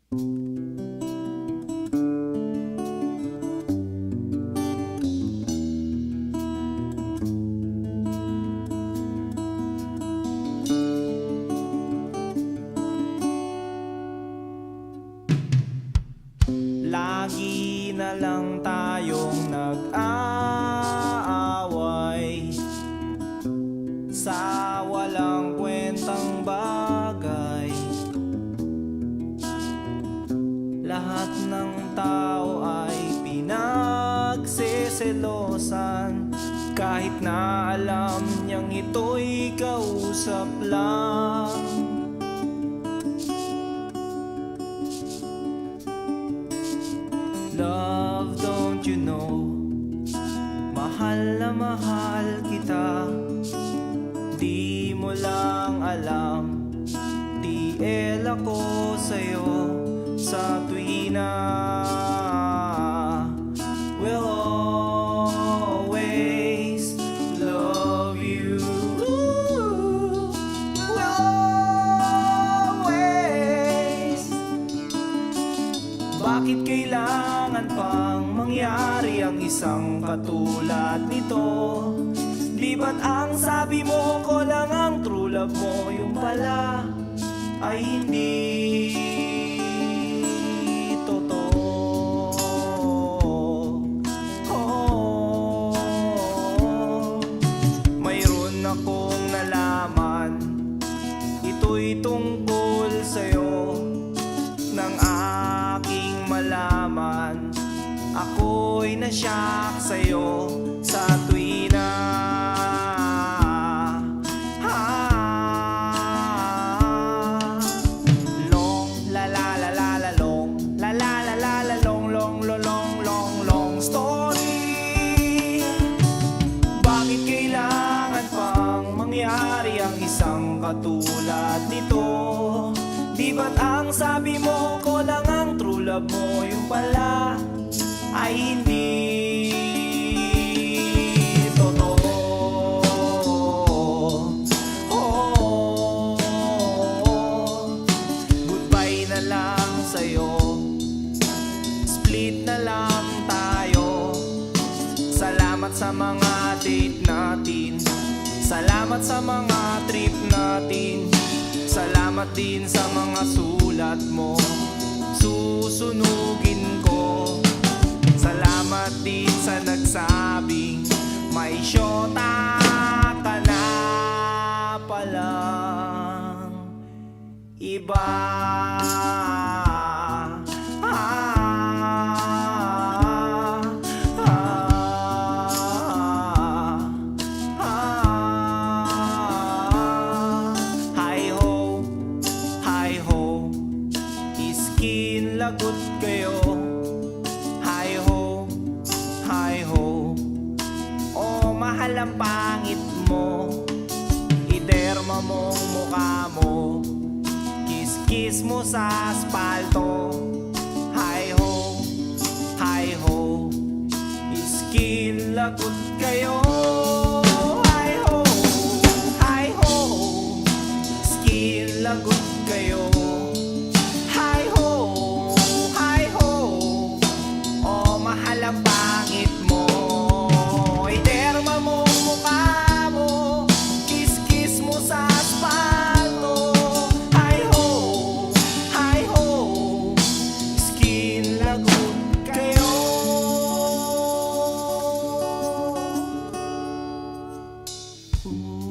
Lagi na lang tayong nag-aaway sa walang kwentang bagay. Lahat ng tao ay pinagseselosan, kahit na alam niyang ito'y kausap lang. Love, don't you know, mahal na mahal kita. Di mo lang alam, TL ako sa'yo sa tuwina. We'll always love you. We'll always. Bakit kailangan pang mangyari ang isang katulad nito? Di ba't ang sabi mo ko lang ang true love mo, yung pala ay hindi totoo? Mayroon akong nalaman, ito'y tungkol sa'yo. Nang aking malaman, ako'y nasyak sa'yo sa tuwina. Long la la la la la long, la la la la la long, long long long long long story. Bakit kailangan pang mangyari ang isang katulad nito? Di ba't ang sabi mo ko lang ang true love mo, yung pala ay hindi totoo? Goodbye na lang sa'yo, split na lang tayo. Salamat sa mga date natin, salamat sa mga trip natin, salamat din sa mga sulat mo, susunugin ko. Salamat din sa nagsabing may syota ka na palang iba. Lagot kayo, hi ho, hi ho. Oh, mahal ang pangit mo, iderma mong mukha mo, kiss-kiss mo sa aspalto. Hi ho, iskin lagot kayo. Hi ho, iskin lagot kayo. Ang pangit mo, iderma mo mukha mo, kiss-kiss mo sa aspalto. Hi ho, skin lagot kayo. Ooh.